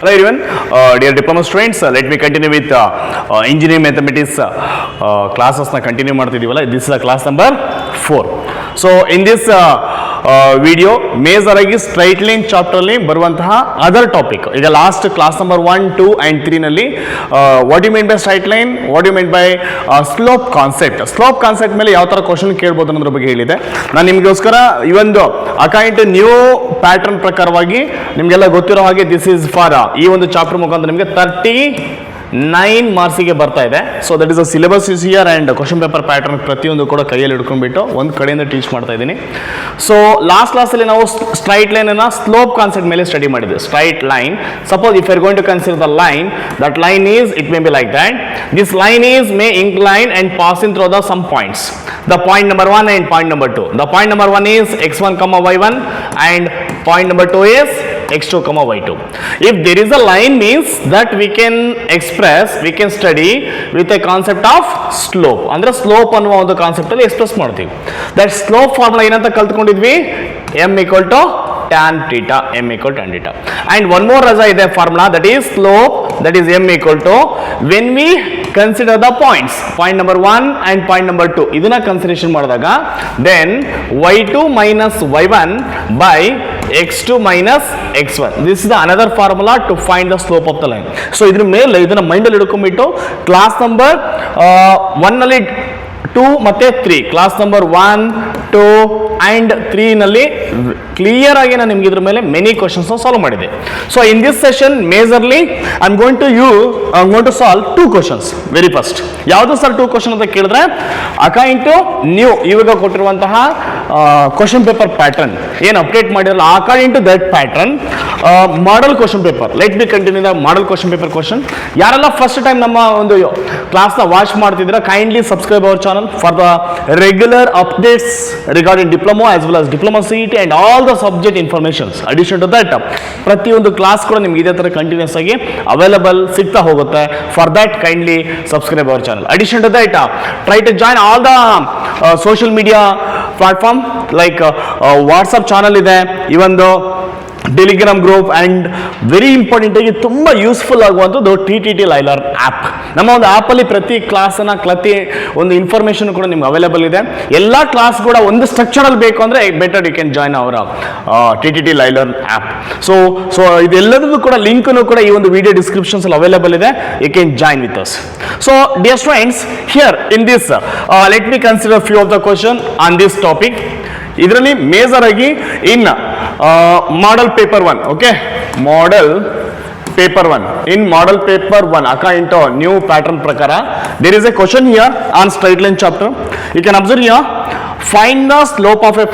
Hello everyone, dear diploma students, let me continue with engineering mathematics classes na continue ಮಾಡ್ತಿದೀವಲ್ಲ. This is class number 4. So in this video major ಆಗಿ straight line chapter ಅಲ್ಲಿ ಬರುವಂತಹ other topic. ಈಗ last class number 1, 2 and 3 ನಲ್ಲಿ what do you mean by straight line, what do you mean by slope concept ಮೇಲೆ ಯಾವ ತರ question ಕೇಳಬಹುದು ಅನ್ನೋದ್ರ ಬಗ್ಗೆ ಹೇಳಿದೆ. ನಾನು ನಿಮಗೋಸ್ಕರ ಈ ಒಂದು ಅಕಾಯಿಂಟ್ ನ್ಯೂ ಪ್ಯಾಟರ್ನ್ ಪ್ರಕಾರವಾಗಿ ನಿಮಗೆಲ್ಲ ಗೊತ್ತಿರೋ ಹಾಗೆ ದಿಸ್ ಇಸ್ ಫಾರ್ ಈ ಒಂದು ಚಾಪ್ಟರ್ ಮುಖಾಂತರ ನಿಮಗೆ 39 ಮಾರ್ಕ್ಸಿಗೆ ಬರ್ತಾ ಇದೆ. So that is a syllabus is here and question paper pattern ಪ್ರತಿಯೊಂದು ಕೂಡ ಕೈಯಲ್ಲಿ ಹಿಡ್ಕೊಂಡ್ಬಿಟ್ಟು ಒಂದು ಕಡೆಯಿಂದ ಟೀಚ್ ಮಾಡ್ತಾ ಇದ್ದೀನಿ. ಸೊ ಲಾಸ್ಟ್ ಕ್ಲಾಸಲ್ಲಿ ನಾವು ಸ್ಟ್ರೈಟ್ ಲೈನನ್ನು ಸ್ಲೋಪ್ ಕಾನ್ಸೆಪ್ಟ್ ಮೇಲೆ ಸ್ಟಡಿ ಮಾಡಿದ್ವಿ. Straight line, suppose if you are going to consider the line, that line is it may be like that. This line is may incline and passing through the some points. The point number 1 and point number 2. The point number 1 is x1 comma y1 and point number 2 is x2 comma y2. If there is a line means that we can study with a concept of slope. ಅಂದ್ರೆ slope ಅನ್ನುವ ಒಂದು concept ಅಲ್ಲಿ express ಮಾಡ್ತೀವಿ. That slope formula ಏನಂತ ಕಲ್ತ್ಕೊಂಡಿದ್ವಿ, m equal to tan theta, m equal to tan theta. And one more raja ಇದೆ formula, that is slope, that is m equal to when we consider the points, point number 1 and point number 2 ಇದನ್ನ consideration ಮಾಡಿದಾಗ then y2 minus y1 by x2 minus x1, this is the another formula to find the slope of the line. So ಇದ್ರ ಮೇಲೆ ಇದನ್ನ mind ಅಲ್ಲಿ ಹಿಡ್ಕೊಂಡ್ಬಿಟ್ಟು class number 1 ನಲ್ಲಿ 2 ಮತ್ತೆ 3, class number 1, 2 and 3 ನಲ್ಲಿ clear ಆಗಿ ನಾನು ನಿಮ್ಗೆ ಇದ್ರ ಮೇಲೆ ಮೆನಿ ಕ್ವಶನ್ಸ್ ಸಾಲ್ವ್ ಮಾಡಿದೆ. So in this session majorly I am going to solve 2 questions. Very first ಯಾವುದು ಸರ್ 2 ಕ್ವಶನ್ ಅಂತ ಕೇಳಿದ್ರೆ, ಅಕಾಯಿಂಟ್ ಟು ನ್ಯೂ ಇವಾಗ ಕೊಟ್ಟಿರುವಂತಹ ಕ್ವಶನ್ ಪೇಪರ್ ಪ್ಯಾಟರ್ನ್ ಏನು ಅಪ್ಡೇಟ್ ಮಾಡಿರಲ್ಲ, ಅಕಾಯಿಂಟ್ to that pattern model question paper. Let be continue the model question paper question. ಯಾರೆಲ್ಲ ಫಸ್ಟ್ ಟೈಮ್ ನಮ್ಮ ಒಂದು ಕ್ಲಾಸ್ನ ವಾಚ್ ಮಾಡ್ತಿದ್ರೆ kindly subscribe our channel for the regular updates regarding diploma as well as Diploma C-20 and all the subject informations. Addition to that, ಪ್ರತಿಯೊಂದು class ಕೂಡ ನಿಮ್ಗೆ ಇದೇ ತರ ಕಂಟಿನ್ಯೂಸ್ ಆಗಿ ಅವೈಲಬಲ್ ಸಿಗ್ತಾ ಹೋಗುತ್ತೆ. For that kindly subscribe our channel. Addition to that, try to join all the social media platform like WhatsApp channel ಇದೆ, ಇವೊಂದು Telegram group and very important ಆಗಿ ತುಂಬ ಯೂಸ್ಫುಲ್ ಆಗುವಂಥದ್ದು TTT ಲೈಲರ್ ಆ್ಯಪ್. ನಮ್ಮ ಒಂದು ಆ್ಯಪಲ್ಲಿ ಪ್ರತಿ ಕ್ಲಾಸನ್ನು ಪ್ರತಿ ಒಂದು ಇನ್ಫಾರ್ಮೇಷನ್ ಕೂಡ ನಿಮ್ಗೆ ಅವೈಲೇಬಲ್ ಇದೆ. ಎಲ್ಲ ಕ್ಲಾಸ್ ಕೂಡ ಒಂದು ಸ್ಟ್ರಕ್ಚರಲ್ಲಿ ಬೇಕು ಅಂದರೆ ಬೆಟರ್ ಯು ಕ್ಯಾನ್ ಜಾಯ್ನ್ ಅವರ TTT ಲೈಲರ್ ಆ್ಯಪ್. ಸೊ ಇದೆಲ್ಲದೂ ಕೂಡ ಲಿಂಕನ್ನು ಕೂಡ ಈ ಒಂದು ವಿಡಿಯೋ ಡಿಸ್ಕ್ರಿಪ್ಷನ್ಸಲ್ಲಿ ಅವೈಲೇಬಲ್ ಇದೆ. You can join with us. So dear students, here in this let me consider few of the question on this topic. ಇದರಲ್ಲಿ ಮೇಜರ್ ಆಗಿ ಇನ್ model paper 1, okay, model paper 1, in model paper 1 according to new pattern prakara there is a question here on straight line chapter. You can observe here, find the slope of a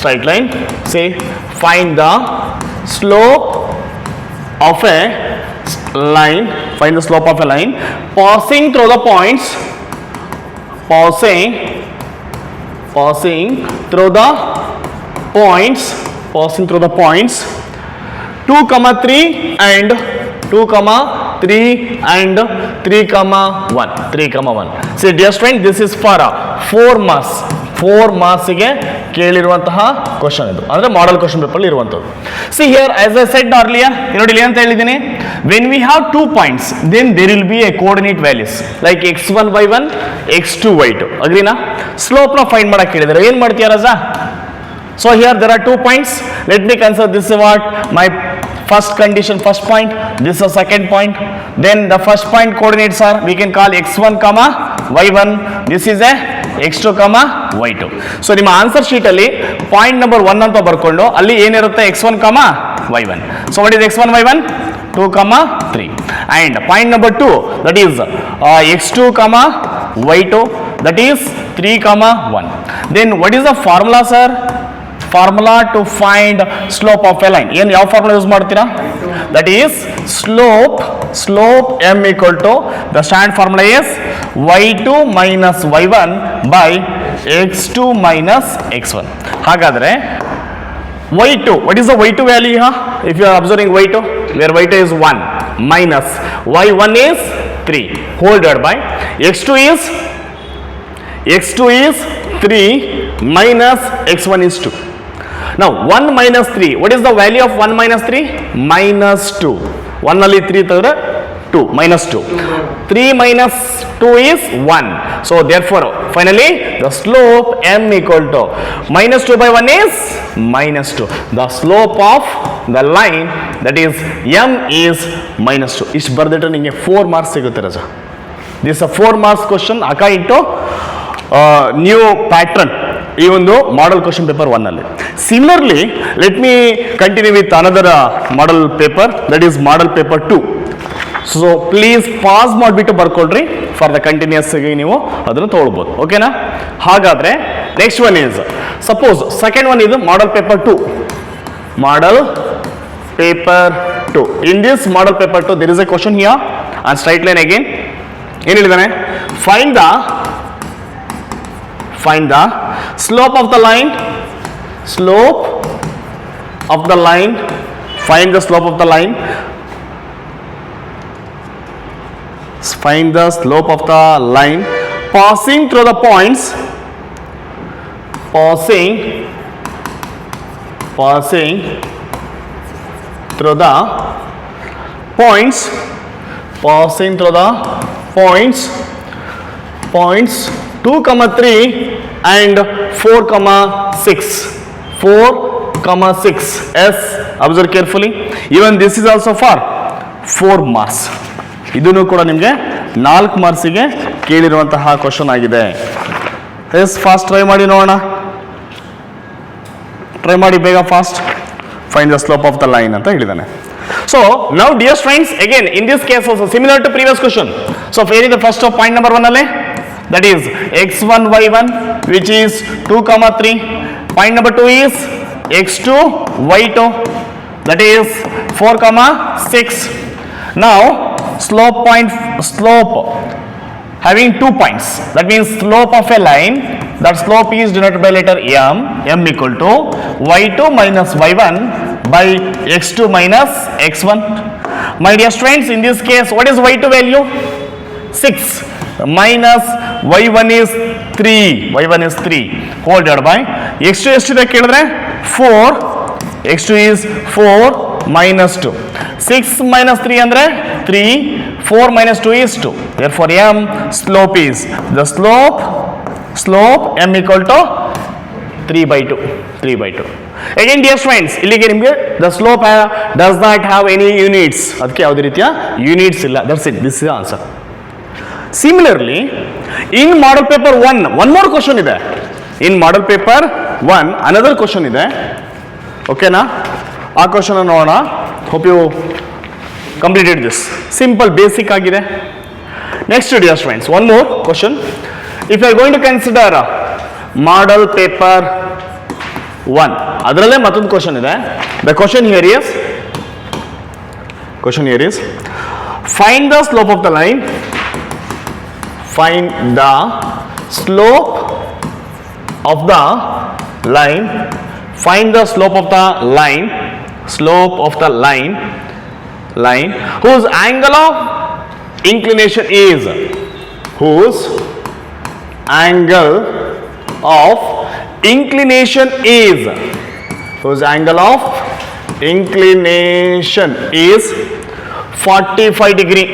straight line. Say find the slope of a line, find the slope of a line passing through the points, passing through the points 2, 3 and 2, 3 and 3, 1. See dear student, this is for 4 marks ಗೆ ಕೇಳಿರುವಂತಹ question ಇದು, ಅಂದ್ರೆ model question paper ಇರುವಂತದ್ದು. See here, as I said earlier, ನೋಡಿ ಇಲ್ಲಿ ಅಂತ ಹೇಳಿದ್ದೀನಿ, when we have 2 points then there will be a coordinate values like x1 y1 x2 y2. ಅಗ್ರಿನಾ? Slope ನ ಫೈಂಡ್ ಮಾಡಕ್ಕೆ ಹೇಳಿದ್ರೆ ಏನ್ ಮಾಡ್ತೀಯ ರಾಜಾ? So here there are 2 points. Let me consider this is what my first condition, first point. This is second point. Then the first point coordinates are, we can call x1 comma y1. This is a x2 comma y2. So ನಿಮ್ಮ answer sheet ಅಲ್ಲಿ point number 1 ಅಂತ ಬರ್ಕೊಂಡು ಅಲ್ಲಿ ಏನಿರುತ್ತೆ x1 comma y1. So what is x1 y1? 2 comma 3. And point number 2, that is x2 comma y2, that is 3 comma 1. Then what is the formula, sir? Formula to find slope of a line. ಏನು ಯಾವ formula use ಮಾಡ್ತೀರಾ? That is slope m equal to, the standard formula is y2 minus y1 by x2 minus x1. ಹಾಗಾದ್ರೆ y2, what is the y2 value here? If you are observing y2, where y2 is 1 minus y1 is 3 whole divided by x2 is 3 minus x1 is 2. Now 1 minus 3, what is the value of 1 minus 3? Minus 2. 1 ಅಲ್ಲಿ 3 ತೆಗೆದ್ರೆ 2 minus 2. 3 minus 2 is 1. So therefore finally the slope m equal to minus 2 by 1 is minus 2. The slope of the line that is m is minus 2. ಇಷ್ಟು ಬರೆದಿಟ್ಟರೆ ನಿಮಗೆ 4 marks ಸಿಗುತ್ತೆ ರಜ. This is a 4 marks question according to new pattern. ಈ ಒಂದು ಮಾಡಲ್ question paper 1 ಅಲ್ಲಿ. Similarly, let me continue with another model paper, that is model paper 2. So please pause ಮಾಡಿಬಿಟ್ಟು ಬರ್ಕೊಳ್ರಿ, for the continuous ಆಗಿ ನೀವು ಅದನ್ನು ತಗೊಳ್ಬೋದು. ಓಕೆನಾ? ಹಾಗಾದ್ರೆ next one is suppose second one ಇದು model paper 2. Model paper 2. In this model paper 2 there is a question here on straight line again. ಏನು ಹೇಳಿದಾನೆ? find the slope of the line, find the slope of the line, find the slope of the line passing through the points, passing through the points, points 2, 3 and 4, 6. Yes, observe carefully. Even this is also for 4 marks. ಇದನ್ನು ಕೂಡ ನಿಮಗೆ 4 ಮಾರ್ಕ್ಸಿಗೆ ಕೇಳಿರುವಂತಹ question ಆಗಿದೆ. S, fast try ಮಾಡಿ ನೋಡೋಣ. Try ಮಾಡಿ ಬೇಗ, fast. Find the slope of the line ಅಂತ ಹೇಳಿದಾನೆ. So now dear friends, again in this case also similar to previous question. So here is the first of point number 1 alle, that is x1 y1 which is 2, 3. Point number 2 is x2 y2 that is 4, 6. Now slope having 2 points, that means slope of a line, that slope is denoted by letter m equal to y2 minus y1 by x2 minus x1. My dear students, in this case what is y2 value? 6 minus y1 is 3 whole divided by x2 ಎಷ್ಟಿದೆ ಕೇಳಿದ್ರೆ 4, x2 is 4 minus 2. 6 minus 3 ಅಂದ್ರೆ 3, 4 minus 2 is 2. Therefore m slope is the slope m equal to 3 by 2. Again dear friends, ಇಲ್ಲಿಗೆ ನಿಮಗೆ the slope does not have any units, ಅದಕ್ಕೆ ಯಾವುದೇ ರೀತಿಯ units ಇಲ್ಲ. That's it, this is the answer. Similarly, in model paper 1 one more question ಇದೆ. In model paper 1 another question ಇದೆ. ಓಕೆನಾ? ಆ ಕ್ವಶನ್ ನೋಡೋಣ. Hope you completed this. Simple basic ಆಗಿದೆ. Next dear friends, one more question. If you are going to consider model paper 1, ಅದರಲ್ಲೇ ಮತ್ತೊಂದು question ಇದೆ. The question here is find the slope of the line, find the slope of the line, find the slope of the line whose angle of inclination is, whose angle of inclination is 45 degree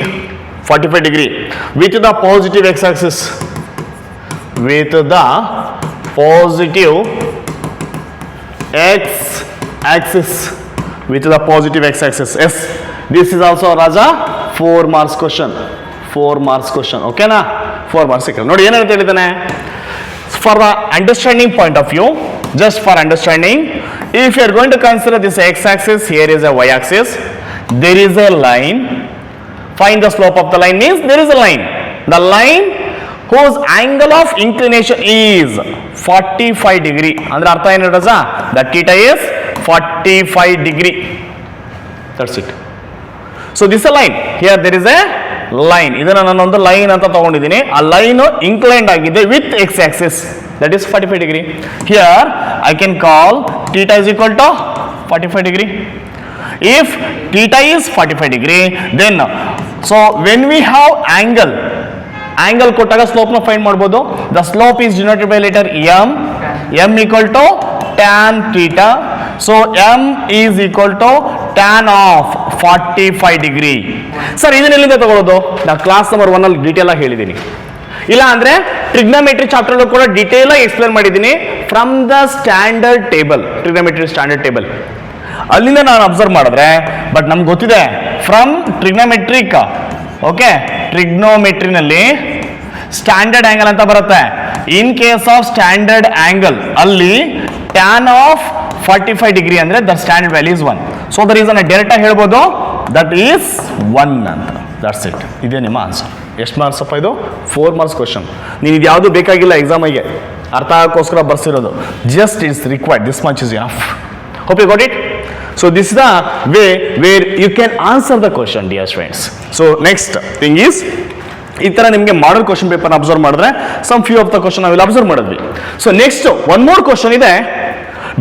with the positive x-axis, Yes, this is also Raja 4 marks question. Okay na? 4 marks. Nodi ಏನು ಅಂತ ಹೇಳಿದಾನೆ? For the understanding point of view, just for understanding, if you are going to consider this x-axis, here is a y-axis, there is a line. Find the slope of the line means there is a line. The line whose angle of inclination is 45 degree. Andre artha ಏನು Raja? The theta is 45 degree. That's it. So this is a line. Here there is a line. ಇದನ್ನ ನಾನು ಒಂದು line ಅಂತ ತಗೊಂಡಿದ್ದೀನಿ. ಆ line inclined ಆಗಿದೆ with x-axis, that is 45 degree. Here I can call theta is equal to 45 degree. If theta is 45 degree, then so when we have angle ಕೊಟ್ಟಾಗ slope ನ find ಮಾಡಬಹುದು. The slope is denoted by letter m equal to tan theta. So m is equal to tan of 45 degree. Sir ಇದನ್ನೆಲ್ಲಿಂದ ತಗೊಳ್ಳೋದು? ನಾ class number 1 ಅಲ್ಲಿ detail ಆಗಿ ಹೇಳಿದ್ದೀನಿ. ಇಲ್ಲ ಅಂದ್ರೆ ಟ್ರಿಗ್ನೋಮೆಟ್ರಿ ಚಾಪ್ಟರ್ ಕೂಡ ಡೀಟೇಲ್ ಆಗಿ ಎಕ್ಸ್ಪ್ಲೇನ್ ಮಾಡಿದ್ದೀನಿ from the standard table, trigonometry standard table ಅಲ್ಲಿಂದ ನಾನು ಅಬ್ಸರ್ವ್ ಮಾಡಿದ್ರೆ. ಬಟ್ ನಮ್ಗೆ ಗೊತ್ತಿದೆ ಫ್ರಮ್ ಟ್ರಿಗ್ನೋಮೆಟ್ರಿಕ್, ಓಕೆ, ಟ್ರಿಗ್ನೋಮೆಟ್ರಿನಲ್ಲಿ ಸ್ಟ್ಯಾಂಡರ್ಡ್ ಆಂಗಲ್ ಅಂತ ಬರುತ್ತೆ. In case of standard angle ಅಲ್ಲಿ ಟ್ಯಾನ್ ಆಫ್ 45 ಡಿಗ್ರಿ ಅಂದ್ರೆ the standard value is 1. So the reason direct ಆಗಿ ಹೇಳ್ಬೋದು ದಟ್ ಈಸ್ 1 ಅಂತ. That's it. ಇದೇ ನಿಮ್ಮ ಆನ್ಸರ್. ಎಷ್ಟು ಮಾರ್ಕ್ಸ್ ಅಪ್ಪ ಇದು? 4 ಮಾರ್ಕ್ಸ್ ಕ್ವಶನ್. ನೀವು ಇದು ಯಾವುದು ಬೇಕಾಗಿಲ್ಲ ಎಕ್ಸಾಮಿಗೆ, ಅರ್ಥ ಆಗೋಸ್ಕರ ಬರ್ಸಿರೋದು. Just it's required, this much is enough. Hope you got it. So this is the way where you can answer the question, dear friends. So next thing is, ಈ ತರ ನಿಮಗೆ ಮಾಡಲ್ ಕ್ವಶನ್ ಪೇಪರ್ ಅಬ್ಸರ್ವ್ ಮಾಡಿದ್ರೆ some few of the question ನಾವೆಲ್ಲ observe ಮಾಡಿದ್ವಿ. So next one more question ಇದೆ.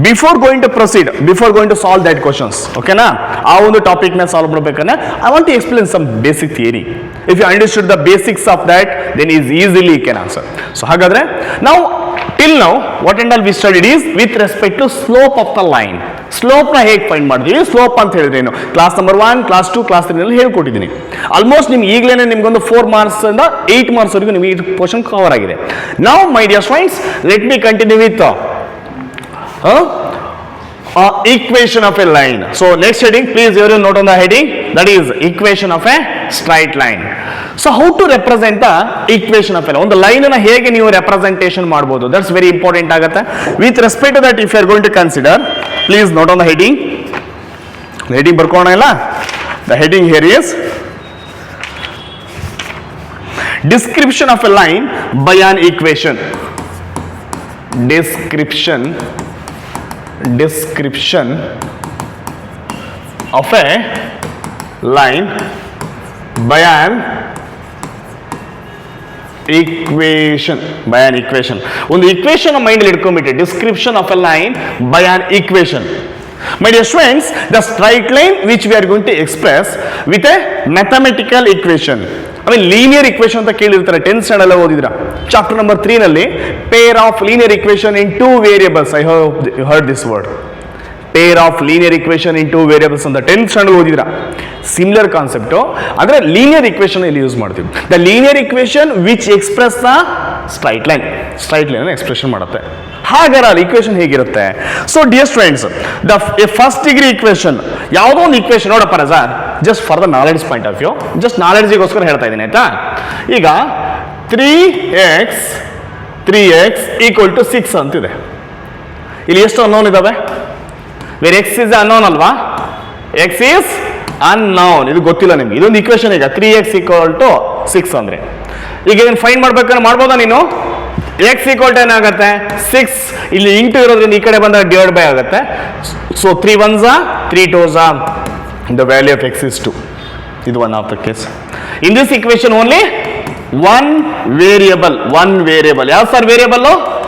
Before going to proceed, before going to solve that questions, ಓಕೆನಾ, ಆ ಒಂದು ಟಾಪಿಕ್ ನ ಸಾಲ್ವ್ ಮಾಡಬೇಕಂದ್ರೆ I want to explain some basic theory. If you understood the basics of that, then is easily you can answer. So ಹಾಗಾದ್ರೆ ನಾವು till now what and all we studied is with respect to slope of the line. Slope ನ ಹೇಗೆ find ಮಾಡಿದ್ವಿ? Slope ಅಂತ ಹೇಳಿದ್ರೆ ಏನು? Class number 1, class 2, class 3 ನಲ್ಲಿ ಹೇಳ್ಕೊಟ್ಟಿದ್ದೀನಿ. Almost ನಿಮ್ಗೆ ಈಗಲೇ ನಿಮ್ಗೊಂದು 4 ಮಾರ್ಕ್ಸ್ ಇಂದ 8 ಮಾರ್ಕ್ಸ್ ವರೆಗೂ ನಿಮಗೆ ಈ ಕ್ವಶನ್ ಕವರ್ ಆಗಿದೆ. ನಾವು my dear students, let me continue with equation of a line. So next heading, please everyone note on the heading, that is equation of a straight line. So how to represent the equation of a line? ಒಂದು line ಅನ್ನು ಹೇಗೆ ನೀವು representation ಮಾಡಬಹುದು? That's very important ಆಗುತ್ತೆ. With respect to that, if you are going to consider, please note on the heading. Heading ಬರ್ಕೋಣ ಇಲ್ಲ? The heading here is description of a line by an equation. Description of a line by an equation. ಒಂದು equation mind ಅಲ್ಲಿ ಇಟ್ಕೊಂಡ್ಬಿಟ್ಟು, description of a line by an equation. My dear students, the straight line which we are going to express with a mathematical equation. Linear equation ಅಂತ ಕೇಳಿರ್ತಾರೆ 10th standard ಅಲ್ಲಿ ಓದಿದ್ರ. Chapter number 3 ನಲ್ಲಿ pair of linear equation in 2 variables. I heard this word, pair of linear equation in 2 variables ಅಂತ 10th standard ಓದಿದ್ರ. Similar concept, ಆದ್ರೆ linear equation ಇಲ್ಲಿ use ಮಾಡ್ತೀವಿ. The linear equation which express the straight line expression ಮಾಡುತ್ತೆ. ಹಾಗಾದ್ರೆ ಅಲ್ಲಿ equation ಹೇಗಿರುತ್ತೆ? So dear students, the first degree equation, ಯಾವುದೋ ಒಂದು ಇಕ್ವೇಶನ್ ನೋಡಪ್ಪ sir, just for the knowledge point of view, just ನಾಲೆಡ್ಜಿಗೋಸ್ಕರ ಹೇಳ್ತಾ ಇದ್ದೀನಿ, ಆಯ್ತಾ? ಈಗ 3x ಈಕ್ವಲ್ ಟು 6 ಅಂತಿದೆ. ಇಲ್ಲಿ ಎಷ್ಟು ಅನ್ನೋನ್ ಇದಾವೆ? ವೇರ್ ಎಕ್ಸ್ ಇಸ್ ಅನ್ನೋನ್ ಅಲ್ವಾ? ಎಕ್ಸ್ ಈಸ್ ಅನ್ನೋನ್, ಇದು ಗೊತ್ತಿಲ್ಲ ನಿಮ್ಗೆ. ಇದೊಂದು ಇಕ್ವೇಶನ್. ಈಗ 3x ಈಕ್ವಲ್ ಟು 6 ಅಂದ್ರೆ ಈಗ ಇದನ್ನು ಫೈಂಡ್ ಮಾಡ್ಬೇಕಾದ್ರೆ ಮಾಡ್ಬೋದಾ ನೀನು? ಎಕ್ಸ್ ಈಕ್ವಲ್ ಟು ಏನಾಗುತ್ತೆ? 6. ಇಲ್ಲಿ ಇಂಟು ಇರೋದ್ರಿಂದ ಈ ಕಡೆ ಬಂದಾಗ ಡಿವೈಡ್ ಬೈ ಆಗುತ್ತೆ. So 3 1s 3 2s, the value of x is 2. ಇದು one of the case. In this equation only one variable. ಯಾವ sir variable?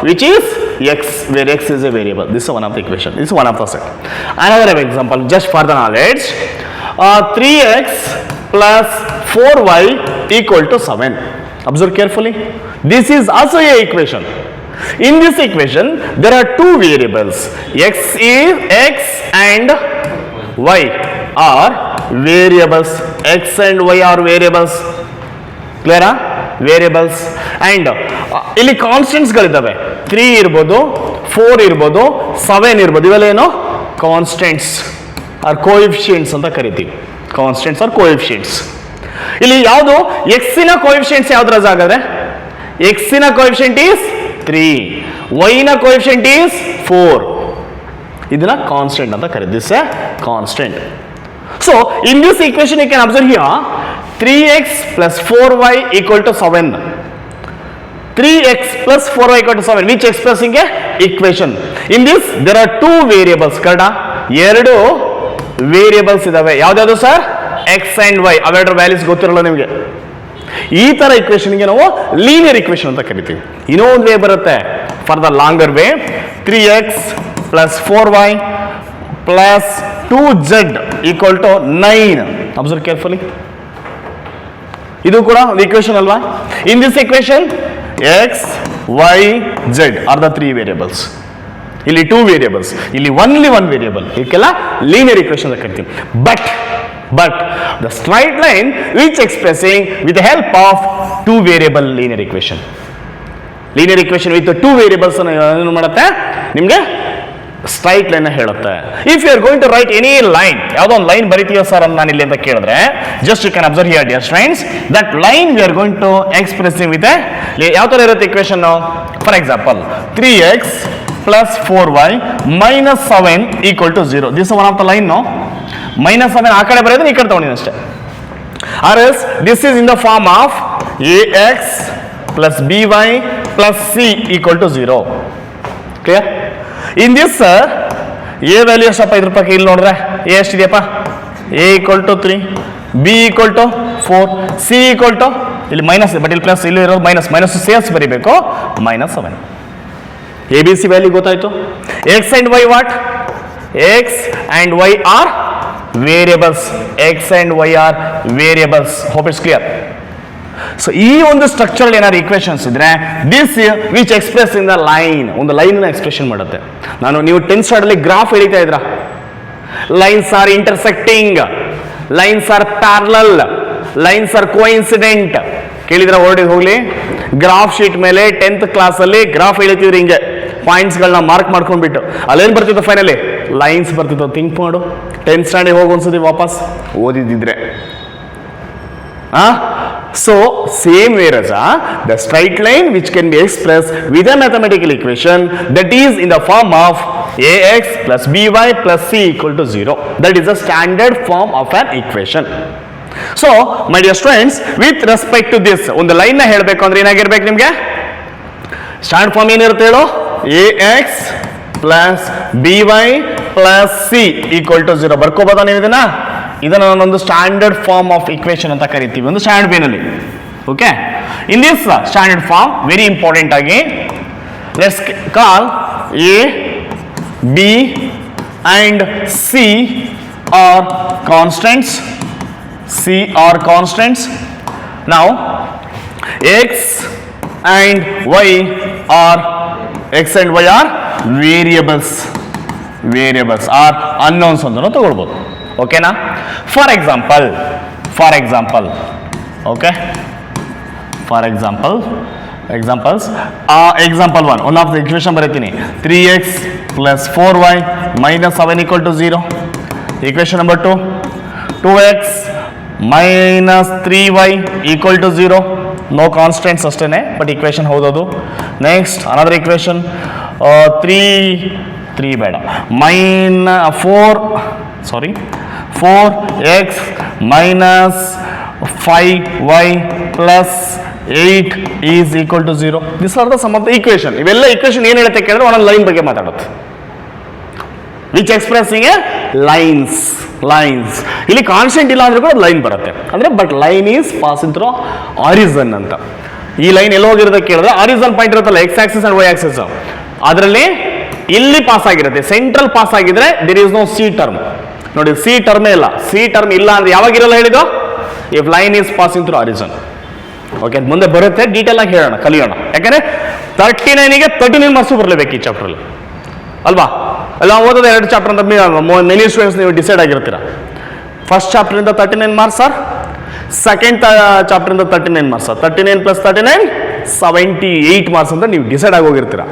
which is x, where x is a variable. This is one of the equation. This is one of the set. Another example, just for the knowledge, 3x plus 4y equal to 7. Observe carefully. This is also a equation. In this equation there are 2 variables, x and y are variables. X and y are variables. Clear? Variables. And ಇಲ್ಲಿ constants ಗಳಿದ್ದಾವೆ. 3 ಇರ್ಬೋದು, 4 ಇರ್ಬೋದು, 7 ಇರ್ಬೋದು. ಇವೆಲ್ಲ ಏನು? Constants are coefficients ಅಂತ ಕರಿತೀವಿ. Constants are coefficients. ಇಲ್ಲಿ ಯಾವುದು ಎಕ್ಸಿನ ಕೋಎಫಿಷಿಯೆಂಟ್ಸ್ ಯಾವ್ದ್ರ ಹಾಗಾದ್ರೆ? ಎಕ್ಸಿನ ಕೋಎಫಿಷಿಯೆಂಟ್ ಈಸ್ 3, ವೈನ ಕೋಎಫಿಷಿಯೆಂಟ್ ಈಸ್ 4. ಇದನ್ನ ಕಾನ್ಸ್ಟೆಂಟ್ ಅಂತ ಕರೀತೀವಿ. This a constant. So in this equation you can observe here 3x plus 4y equal to 7. 3x plus 4y equal to 7, which expressing a equation. In this there are 2 variables. Correct? 2 variables ಇದಾವೆ. ಯಾವ್ದಾದ್ರು sir? x and y. ಅವೆರಡರ values ಗೊತ್ತಿರಲ್ಲ ನಿಮಗೆ. ಈ ತರ ಇಕ್ವೇಶನ್ಗೆ ನಾವು linear equation ಅಂತ ಕರಿತೀವಿ. ಇನ್ನೊಂದು ವೇ ಬರುತ್ತೆ for the longer way. 3x plus 4y plus 2z equal to 9. Observe carefully. ಇದು ಕೂಡ ಒಂದು ಇಕ್ವೇಶನ್ ಅಲ್ವಾ? In this equation x, y, z are the 3 variables. ಇಲ್ಲಿ 2 variables, ಇಲ್ಲಿ only 1 variable. ಇದಕ್ಕೆಲ್ಲ ಲೀನಿಯರ್ ಇಕ್ವೇಶನ್ ಅಂತ ಕರಿತೀವಿ. But But the straight line which expressing with the help of two variable linear equation. Linear equation with the two variables ಏನು ಮಾಡುತ್ತೆ ನಿಮಗೆ straight line ಹೇಳುತ್ತೆ. If you are going to write any line, ಯಾವುದೋ ಒಂದು line ಬರೀತೀವ sir ಅಂತ ನಾನು ಇಲ್ಲಿ ಅಂತ ಕೇಳಿದ್ರೆ, just you can observe here dear friends, that line we are going to expressing with ಯಾವ ಥರ ಇರುತ್ತೆ equation. For example 3x plus 4y minus 7 equal to 0. This is one of the line, no? Minus 7 ಆ ಕಡೆ ಬರೆಯೋದು ಈ ಕಡೆ ತಗೊಂಡಿದ್ದೀನಿ ಅಷ್ಟೇ. Or else this is in the form of ax plus by plus c equal to 0. Clear? In this a value ಎಷ್ಟಪ್ಪ ಇದ್ರ ಪಕ್ಕ ಇಲ್ಲಿ ನೋಡಿದ್ರೆ a ಎಷ್ಟಿದೆಯಪ್ಪ, a equal to 3, b equal to 4, c equal to ಇಲ್ಲಿ ಮೈನಸ್ ಬಟ್ ಇಲ್ಲಿ plus, ಇಲ್ಲಿ ಇರೋದು minus, minus ಸೇರ್ಸ್ ಬರೀಬೇಕು, minus 7. A B C value ಗೊತ್ತಾಯ್ತು. X and y what? X and y are variables. X and y are variables. Hope it's clear. So ಈ ಒಂದು structural ಏನಾದ್ರು ಈಕ್ವೇಶನ್ಸ್ ಇದ್ರೆ this which express in the line, ಒಂದು line expression ಮಾಡುತ್ತೆ. ನೀವು 10th standard graph ಹೇಳಿತಾ ಇದ್ರ, lines are intersecting, lines are parallel, lines are coincident. ಕೇಳಿದ್ರೆ ವರ್ಡ್ ಹೋಗ್ಲಿ, ಗ್ರಾಫ್ ಶೀಟ್ ಮೇಲೆ 10th ಕ್ಲಾಸಲ್ಲಿ ಗ್ರಾಫ್ ಹೇಳ್ತಿದ್ರಿ ಹಿಂಗೆ ಪಾಯಿಂಟ್ಸ್ಗಳನ್ನ ಮಾರ್ಕ್ ಮಾಡ್ಕೊಂಡ್ಬಿಟ್ಟು ಅಲ್ಲೇನು ಬರ್ತಿತ್ತು ಫೈನಲಿ? ಲೈನ್ಸ್ ಬರ್ತಿತ್ತು. ಥಿಂಕ್ ಮಾಡು, 10th ಸ್ಟ್ಯಾಂಡರ್ಡ್ ಹೋಗಿ ಒಂದ್ಸತಿ ವಾಪಸ್ ಓದಿದ್ದಿದ್ರೆ. So same whereas the straight line which can be expressed with a mathematical equation that is in the form of ax plus by plus c equal to 0. That is the standard form of an equation. So my dear students, with respect to this ಒಂದು line ನ ಹೇಳಬೇಕು ಅಂದ್ರೆ ಏನಾಗಿರ್ಬೇಕು ನಿಮಗೆ? Standard form ಏನಿರುತ್ತೆ ಹೇಳು? ax plus by plus c equal to 0. ಬರ್ಕೋಬೋದಾ ನೀವು ಇದನ್ನ? ಇದನ್ನು ನಾನೊಂದು ಸ್ಟ್ಯಾಂಡರ್ಡ್ ಫಾರ್ಮ್ ಆಫ್ ಇಕ್ವೇಶನ್ ಅಂತ ಕರಿತೀವಿ ಒಂದು ಸ್ಟ್ಯಾಂಡರ್ಡ್ ಪೇನಲ್ಲಿ. Okay, in this standard form very important ಆಗಿ let's call A B and C are constants. C are constants. Now x and y are variables. Variables are unknowns ಅಂತ ತಗೊಳ್ಬೋದು. ಓಕೆನಾ? For example okay, for examples example 1 one of the equation ಬರೀತೀನಿ. 3x plus 4y minus 7 equal to 0. Equation number 2, 2x minus 3y equal to 0. No constants ಅಷ್ಟೇನೆ, but equation ಹೌದದು. Next another equation 3 ಬೇಡ, 4x minus 5y plus 8 is equal to 0. These are the sum of the equation. ಇವೆಲ್ಲ equation ಏನು ಹೇಳುತ್ತೆ ಕೇಳಿದ್ರೆ ಒಂದೊಂದು line ಬಗ್ಗೆ ಮಾತಾಡುತ್ತೆ. Which expressing a lines. ಇಲ್ಲಿ ಕಾನ್ಸ್ಟೆಂಟ್ ಇಲ್ಲ ಅಂದ್ರೆ ಕೂಡ ಲೈನ್ ಬರುತ್ತೆ ಅಂದ್ರೆ, but line is passing through origin ಅಂತ. ಈ ಲೈನ್ ಎಲ್ಲಿ ಹೋಗಿರುತ್ತೆ ಕೇಳಿದ್ರೆ ಆರಿಸನ್ ಪಾಯಿಂಟ್ ಇರುತ್ತಲ್ಲ, x axis and y axis, ಅದರಲ್ಲಿ ಇಲ್ಲಿ ಪಾಸ್ ಆಗಿರುತ್ತೆ. ಸೆಂಟ್ರಲ್ ಪಾಸ್ ಆಗಿದ್ರೆ there is no C term. ನೋಡಿ, ಸಿ ಟರ್ಮೇ ಇಲ್ಲ. ಸಿ ಟರ್ಮ್ ಇಲ್ಲ ಅಂದ್ರೆ ಯಾವಾಗಿರಲ್ಲ ಹೇಳಿದ್ದು? If line is passing through ಆರಿಸನ್. Okay, ಮುಂದೆ ಬರುತ್ತೆ, ಡೀಟೇಲ್ ಆಗಿ ಹೇಳೋಣ, ಕಲಿಯೋಣ. ಯಾಕಂದ್ರೆ 39ಗೆ 39 ಮಾರ್ಕ್ಸ್ ಬರಲೇಬೇಕು ಈ ಚಾಪ್ಟರ್ಲ್ಲಿ ಅಲ್ವಾ? ಎಲ್ಲ ಓದೋದು 2 ಚಾಪ್ಟರ್ ಅಂತ ಮೆನಿ ಸ್ಟೂಡೆಂಟ್ಸ್ ನೀವು ಡಿಸೈಡ್ ಆಗಿರ್ತೀರ. ಫಸ್ಟ್ ಚಾಪ್ಟರಿಂದ 39 ಮಾರ್ಕ್ಸ್ ಸರ್, ಸೆಕೆಂಡ್ ಚಾಪ್ಟರಿಂದ 39 ಮಾರ್ಕ್ಸ್ ಸರ್. 39 + 39 78 ಮಾರ್ಕ್ಸ್ ಅಂತ ನೀವು ಡಿಸೈಡ್ ಆಗಿ ಹೋಗಿರ್ತೀರ.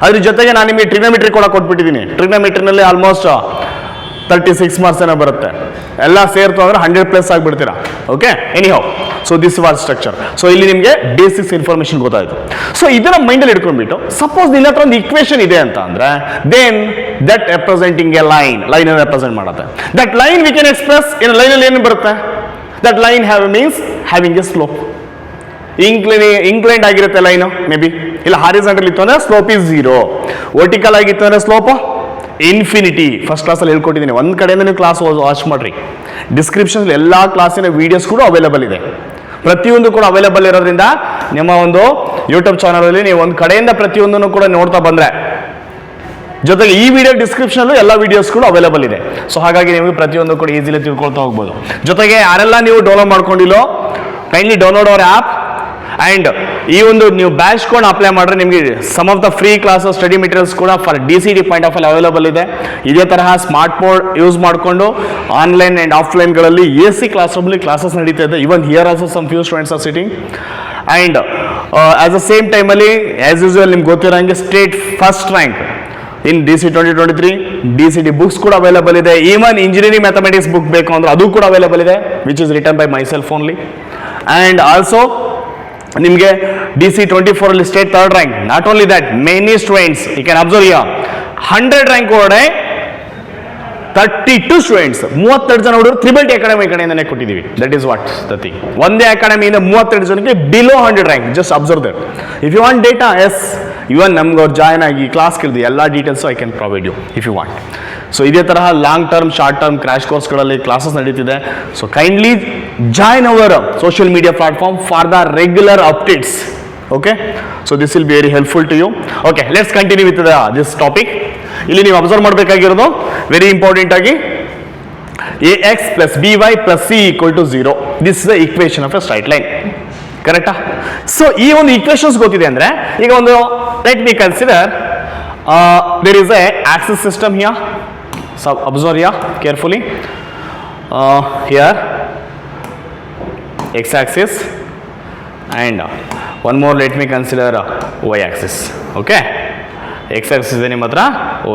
ಅದ್ರ ಜೊತೆಗೆ ನಾನು ನಿಮಗೆ ಟ್ರಿಗ್ನೋಮೆಟ್ರಿ ಕೂಡ ಕೊಟ್ಬಿಟ್ಟಿದ್ದೀನಿ. ಟ್ರಿಗ್ನೋಮೆಟ್ರಿನಲ್ಲಿ ಆಲ್ಮೋಸ್ಟ್ 36 ಮಾರ್ಕ್ಸ್ ಏನೋ ಬರುತ್ತೆ. ಎಲ್ಲ ಸೇರ್ತು ಅಂದ್ರೆ 100+ ಆಗಿಬಿಡ್ತೀರಾ. Okay, anyhow, so this was structure. So ಇಲ್ಲಿ ನಿಮಗೆ ಬೇಸಿಕ್ಸ್ ಇನ್ಫಾರ್ಮೇಶನ್ ಗೊತ್ತಾಯಿತು. ಸೊ ಇದನ್ನ ಮೈಂಡಲ್ಲಿ ಇಟ್ಕೊಂಡ್ಬಿಟ್ಟು ಸಪೋಸ್ ನಿನ್ನ ಹತ್ರ ಒಂದು ಇಕ್ವೇಶನ್ ಇದೆ ಅಂತ ಅಂದ್ರೆ, then that representing a line represent ಮಾಡುತ್ತೆ. That line we can express in ಲೈನಲ್ಲಿ ಏನು ಬರುತ್ತೆ? That line means having a slope. Inclined ಆಗಿರುತ್ತೆ ಲೈನು, ಮೇ ಬಿ ಇಲ್ಲ ಹಾರಿಜಾಂಟಲ್ ಇತ್ತು ಅಂದ್ರೆ ಸ್ಲೋಪ್ ಈಸ್ 0, ವರ್ಟಿಕಲ್ ಆಗಿತ್ತು ಅಂದ್ರೆ ಸ್ಲೋಪ್ ಇನ್ಫಿನಿಟಿ. ಫಸ್ಟ್ ಕ್ಲಾಸಲ್ಲಿ ಹೇಳ್ಕೊಟ್ಟಿದ್ದೀನಿ. ಒಂದು ಕಡೆಯಿಂದ ನೀವು ಕ್ಲಾಸ್ ವಾಚ್ ಮಾಡ್ರಿ. ಡಿಸ್ಕ್ರಿಪ್ಷನ್ ಎಲ್ಲ ಕ್ಲಾಸಿನ ವೀಡಿಯೋಸ್ ಕೂಡ ಅವೈಲೇಬಲ್ ಇದೆ. ಪ್ರತಿಯೊಂದು ಕೂಡ ಅವೈಲೇಬಲ್ ಇರೋದ್ರಿಂದ ನಿಮ್ಮ ಒಂದು ಯೂಟ್ಯೂಬ್ ಚಾನಲಲ್ಲಿ ನೀವು ಒಂದು ಕಡೆಯಿಂದ ಪ್ರತಿಯೊಂದನ್ನು ಕೂಡ ನೋಡ್ತಾ ಬಂದರೆ, ಜೊತೆಗೆ ಈ ವಿಡಿಯೋ ಡಿಸ್ಕ್ರಿಪ್ಷನ್ ಎಲ್ಲ ವಿಡಿಯೋಸ್ ಕೂಡ ಅವೈಲೇಬಲ್ ಇದೆ. ಸೊ ಹಾಗಾಗಿ ನಿಮಗೆ ಪ್ರತಿಯೊಂದು ಕೂಡ ಈಸಿಲಿ ತಿಳ್ಕೊಳ್ತಾ ಹೋಗ್ಬೋದು. ಜೊತೆಗೆ ಯಾರೆಲ್ಲ ನೀವು ಡೌನ್ಲೋಡ್ ಮಾಡ್ಕೊಂಡಿಲ್ಲೋ, kindly download our app and ಈ ಒಂದು ನೀವು ಬ್ಯಾಚ್ ಕೋಡ್ ಅಪ್ಲೈ ಮಾಡಿದ್ರೆ ನಿಮಗೆ some of the free classes study materials ಕೂಡ for DCET point of available ಇದೆ. ಇದೇ ತರಹ ಸ್ಮಾರ್ಟ್ ಬೋರ್ಡ್ ಯೂಸ್ ಮಾಡಿಕೊಂಡು ಆನ್ಲೈನ್ ಆ್ಯಂಡ್ ಆಫ್ಲೈನ್ಗಳಲ್ಲಿ AC ಕ್ಲಾಸ್ ರೂಮಲ್ಲಿ ಕ್ಲಾಸಸ್ ನಡೀತಾ ಇದೆ. Even here also some few students are sitting and as the same ಟೈಮಲ್ಲಿ ಆಸ್ ಯೂಸ್ವಲ್ ನಿಮ್ಗೆ ಗೊತ್ತಿರೋಂಗೆ state first rank in DCET 2023 DCET books ಕೂಡ ಅವೈಲೇಬಲ್ ಇದೆ. ಈವನ್ ಇಂಜಿನಿಯರಿಂಗ್ ಮ್ಯಾಥಮೆಟಿಕ್ಸ್ ಬುಕ್ ಬೇಕು ಅಂದ್ರೆ ಅದು ಕೂಡ ಅವೈಲೇಬಲ್ ಇದೆ, which is written by myself only. And also ನಿಮಗೆ DCET 24 ಅಲ್ಲಿ state third rank. Not only that, many students you can observe here 100 rank ಒಳಗಡೆ 32 ಸ್ಟೂಡೆಂಟ್ಸ್ 32 ಜನ ಹುಡುಗರು TTT ಅಕಾಡೆಮಿ ಕಡೆಯಿಂದನೇ ಕೊಟ್ಟಿದ್ದೀವಿ. That is what the thing. ಒಂದೇ ಅಕಾಡೆಮಿಯಿಂದ 32 ಜನಕ್ಕೆ below 100 rank. Just observe that. If you want data, yes even ನಮ್ಗೆ ಅವ್ರು ಜಾಯ್ನ್ ಆಗಿ ಕ್ಲಾಸ್ ಕೇಳಿದೆ ಎಲ್ಲ details I can provide you if you want. So ಇದೇ ತರಹ long term short term crash ಕೋರ್ಸ್ಗಳಲ್ಲಿ ಕ್ಲಾಸಸ್ ನಡೀತಿದೆ. So kindly join our social media platform for the regular updates. Okay, so this will be very helpful to you. Okay, let's continue with this topic. ಇಲ್ಲಿ ನೀವು observe ಮಾಡಬೇಕಾಗಿರೋದು very important ಆಗಿ AX plus BY plus C equal to 0. This is the equation of a straight line. ಕರೆಕ್ಟಾ? So ಈ ಒಂದು equations ಗೊತ್ತಿದೆ ಅಂದರೆ ಈಗ ಒಂದು let me consider there is a axis system here. So observe here carefully. Here X axis and one more let me consider Y axis. Okay, X axis ಇದೆ ನಿಮ್ಮ ಹತ್ರ,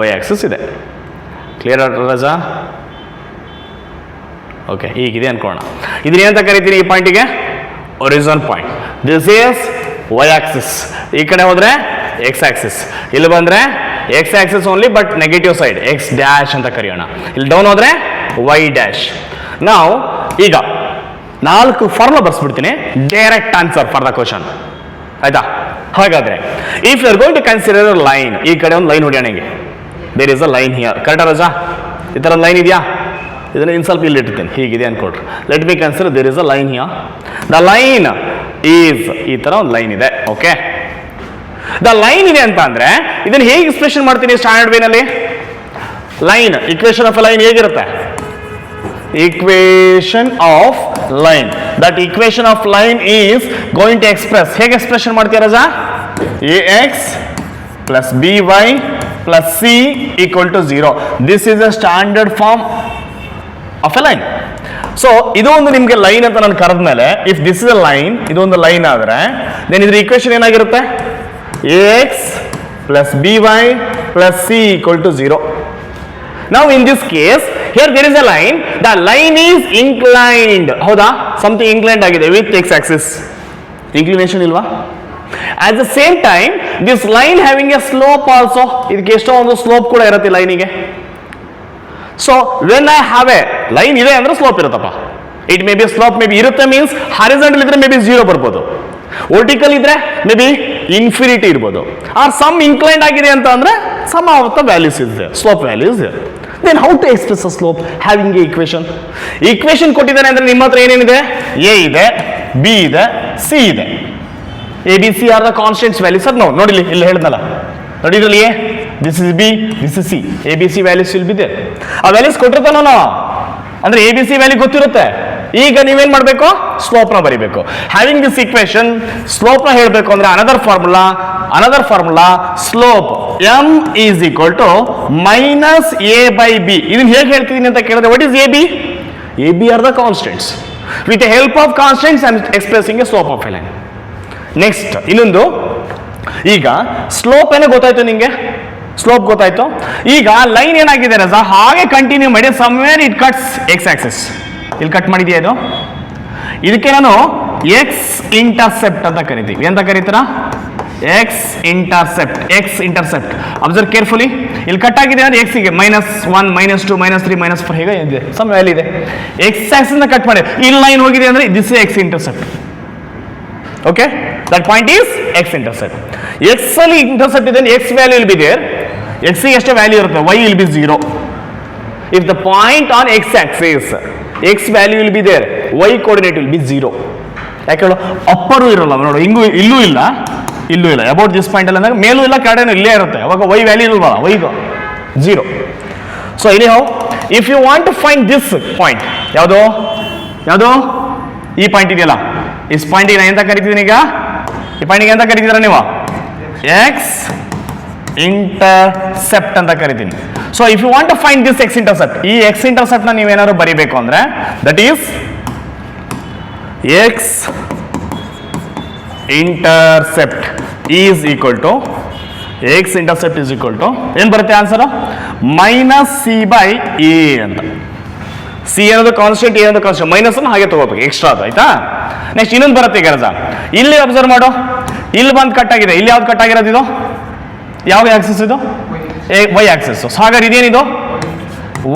Y axis ಇದೆ. ಕ್ಲಿಯರ್ ರಜಾ? Okay, ಹೀಗಿದೆ ಅನ್ಕೋಣ. ಇದನ್ನ ಏನಂತ ಕರಿತೀನಿ ಈ ಪಾಯಿಂಟಿಗೆ? Origin point. This is Y axis. ಈ ಕಡೆ ಹೋದ್ರೆ X axis. ಇಲ್ಲಿ ಬಂದ್ರೆ X axis only but negative side X dash ಅಂತ ಕರೆಯೋಣ. ಇಲ್ಲಿ ಡೌನ್ ಹೋದ್ರೆ Y ಡ್ಯಾಶ್. ನಾವು ಈಗ 4 ಫಾರ್ಮುಲಾ ಬರ್ಸ್ಬಿಡ್ತೀನಿ, direct answer for the question. ಆಯ್ತಾ? ಹಾಗಾದ್ರೆ if you are going to consider line, ಈ ಕಡೆ ಒಂದು ಲೈನ್ ಹೊಡಿಯೋಣ. ಹಿಂಗೆ there is a line here. ಕರೆಕ್ಟಾ ರಜಾ? ಈ ಥರ ಲೈನ್ ಇದೆಯಾ? ಇದನ್ನು ಇನ್ನು ಸ್ವಲ್ಪ ಇಲ್ಲಿ ಇಟ್ಟಿರ್ತೀನಿ, ಹೀಗಿದೆ ಅನ್ಕೊಳ್ರಿ. Let me consider there is a line here. The line is, ಈ ಥರ ಒಂದು ಲೈನ್ ಇದೆ. ಓಕೆ, ದ ಲೈನ್ ಇದೆ ಅಂತ ಅಂದ್ರೆ ಇದನ್ನು ಹೇಗೆ ಎಕ್ಸ್ಪ್ರೆಷನ್ ಮಾಡ್ತೀನಿ ಸ್ಟ್ಯಾಂಡರ್ಡ್ ವೇನಲ್ಲಿ? Line equation of a line ಹೇಗಿರುತ್ತೆ? equation of line. That equation of line is going to express, ಹೇಗೆ ಎಕ್ಸ್ಪ್ರೆಷನ್ ಮಾಡ್ತೀಯ ರಜಾ? AX plus BY plus C equal to 0. This is a standard form of a line. So ಇದು ಒಂದು ನಿಮಗೆ line ಅಂತ ನಾನು ಕರೆದ ಮೇಲೆ, if this is a line, ಇದೊಂದು ಲೈನ್ ಆದರೆ ದೆನ್ ಇದ್ರ ಈಕ್ವೇಷನ್ ಏನಾಗಿರುತ್ತೆ? AX plus BY plus C equal to 0. Now in this case, here there is a line. The line is inclined. ಹೌದಾ? Something inclined ಆಗಿದೆ with X axis. Inclination ಇಲ್ವಾ? At the same time, this line having a slope also. ಇದಕ್ಕೆ ಎಷ್ಟೋ ಒಂದು slope ಕೂಡ ಇರುತ್ತೆ ಲೈನಿಗೆ. So when I have a line ಇದೆ ಅಂದ್ರೆ slope ಇರುತ್ತಪ್ಪ. It may be slope, maybe ಇರುತ್ತೆ means horizontal ಇದ್ರೆ maybe 0 ಬರ್ಬೋದು, ವರ್ಟಿಕಲ್ ಇದ್ರೆ ಮೇ ಬಿ ಇನ್ಫಿನಿಟಿ ಇರ್ಬೋದು, ಆರ್ ಸಮ್ ಇನ್ಕ್ಲೈಂಡ್ ಆಗಿದೆ ಅಂತ ಅಂದ್ರೆ ಸಮ್ ಆಫ್ ದ ವ್ಯಾಲ್ಯೂಸ್ ಇದೆ, ಸ್ಲೋಪ್ ವ್ಯಾಲ್ಯೂಸ್ ಇದೆ. Then how to express a slope having a equation? Equation ಕೊಟ್ಟಿದ್ದಾನೆ ಅಂದ್ರೆ ನಿಮ್ಮ ಹತ್ರ ಏನೇನಿದೆ? A ಇದೆ, B ಇದೆ, C ಇದೆ. A, B, C are the constants values. Sir ನೋಡಿ ಇಲ್ಲಿ ಹೇಳಿದ್ನಲ್ಲ, ನೋಡಿ ಇದರಲ್ಲಿ A, this is B, this is C. A, B, C values will be there. ಆ ವ್ಯಾಲ್ಯೂಸ್ ಕೊಟ್ಟಿರ್ತಾನೋ ನಾವು ಅಂದ್ರೆ A, B, C ವ್ಯಾಲ್ಯೂ ಗೊತ್ತಿರುತ್ತೆ. ಈಗ ನೀವೇನ್ ಮಾಡಬೇಕು? ಸ್ಲೋಪ್ನ ಬರಿಬೇಕು. ಹ್ಯಾವಿಂಗ್ ದಿಸ್ ಈಕ್ವೇಶನ್, ಸ್ಲೋಪ್ನ ಹೇಳಬೇಕು ಅಂದ್ರೆ another formula slope m is equal to minus A by B. ಇದನ್ನ ಹೇಗೆ ಹೇಳ್ತಿದ್ದೀನಿ ಅಂತ ಕೇಳಿದ್ರೆ, what is AB? AB are the constants. With the help of constants I am expressing a slope of a line. Next ಇನ್ನೊಂದು, ಈಗ slope ಏನೋ ಗೊತ್ತಾಯ್ತು ನಿಂಗೆ, ಸ್ಲೋಪ್ ಗೊತ್ತಾಯ್ತು. ಈಗ ಲೈನ್ ಏನಾಗಿದೆ ರಜಾ, ಹಾಗೆ ಕಂಟಿನ್ಯೂ ಮಾಡಿ somewhere it cuts X Axis. ಇಲ್ಲಿ ಕಟ್ ಮಾಡಿದೆಯಾ ಇದು? ಇದಕ್ಕೆ ನಾನು X ಇಂಟರ್ಸೆಪ್ಟ್ ಅಂತ ಕರಿತೀವಿ. ಎಂತ ಕರೀತೀರಾ? X intercept. Observe carefully. ಇಲ್ಲಿ ಕಟ್ ಆಗಿದೆ ಅಂದ್ರೆ X ಗೆ -1, -2, -3, -4 ಹೇಗೆ ಇದೆ, ಸಮ್ ವ್ಯಾಲ್ಯೂ ಇದೆ. X ಆಕ್ಸಿಸ್ ನ ಕಟ್ ಮಾಡಿ ಇಲ್ಲಿ ಲೈನ್ ಹೋಗಿದೆ ಅಂದ್ರೆ this X intercept. Okay, that point is X intercept. X ಅಲ್ಲಿ ಇಂಟರ್ಸೆಪ್ಟ್ ಇದೆ, X value will be there. X ಗೆ ಎಷ್ಟು ವ್ಯಾಲ್ಯೂ ಇರುತ್ತೆ? Y will be 0. If the point on X axis, X value will be there, Y coordinate will be 0. ಯಾಕೆ ಹೇಳು? ಅಪ್ಪರು ಇರೋಲ್ಲ ನೋಡು, ಹಿಂಗೂ ಇಲ್ಲೂ ಇಲ್ಲ ಅಬೌಟ್ ದಿಸ್ ಪಾಯಿಂಟ್ ಅಲ್ಲಿ ಅಂದಾಗ ಮೇಲೂ ಇಲ್ಲ ಕೆಳಗಡೆನೂ ಇಲ್ಲೇ ಇರುತ್ತೆ. ಅವಾಗ Y ವ್ಯಾಲ್ಯೂ ಇಲ್ವಲ್ಲ, Y 0. So anyhow, if you want to find this point, ಯಾವುದು ಈ ಪಾಯಿಂಟ್ ಇದೆಯಲ್ಲ, ಇಸ್ ಪಾಯಿಂಟ್ ನಾನು ಎಂತ ಕರಿತಿದ್ದೀನಿ ಈಗ? ಈ ಪಾಯಿಂಟ್ಗೆ ಅಂತ ಕರಿತೀರಾ ನೀವು ಎಕ್ಸ್ ಇಂಟರ್ಸೆಪ್ಟ್ ಅಂತ ಕರಿತೀನಿ. So if you want to find this X intercept, ಈ ಎಕ್ಸ್ ಇಂಟರ್ಸೆಪ್ಟ್ ನ ನೀವೇನಾದ್ರು ಬರಿಬೇಕು ಅಂದ್ರೆ that is X intercept is equal to X intercept is equal to ಏನು ಬರುತ್ತೆ answer minus C by A ಅಂತ. ಸಿ ಅನ್ನೋದು ಕಾನ್ಸ್ಟೆಂಟ್, ಎ ಅನ್ನೋದು ಕಾನ್ಸ್ಟೆಂಟ್, ಮೈನಸ್ ಅನ್ನು ಹಾಗೆ ತಗೋಬೇಕು ಎಕ್ಸ್ಟ್ರಾ ಅದು ಆಯ್ತಾ. ನೆಕ್ಸ್ಟ್ ಇನ್ನೊಂದು ಬರುತ್ತೆ ಈಗ ರಜಾ, ಇಲ್ಲಿ ಅಬ್ಸರ್ವ್ ಮಾಡು, ಇಲ್ಲಿ ಬಂದು ಕಟ್ ಆಗಿದೆ, ಇಲ್ಲಿ ಯಾವ್ದು ಕಟ್ ಆಗಿರೋದು ಇದು ಯಾವ ಆಕ್ಸಿಸ್ ಇದು ವೈ ಆಕ್ಸಿಸ್. ಹಾಗಾದ್ರೆ ಇದೇನಿದು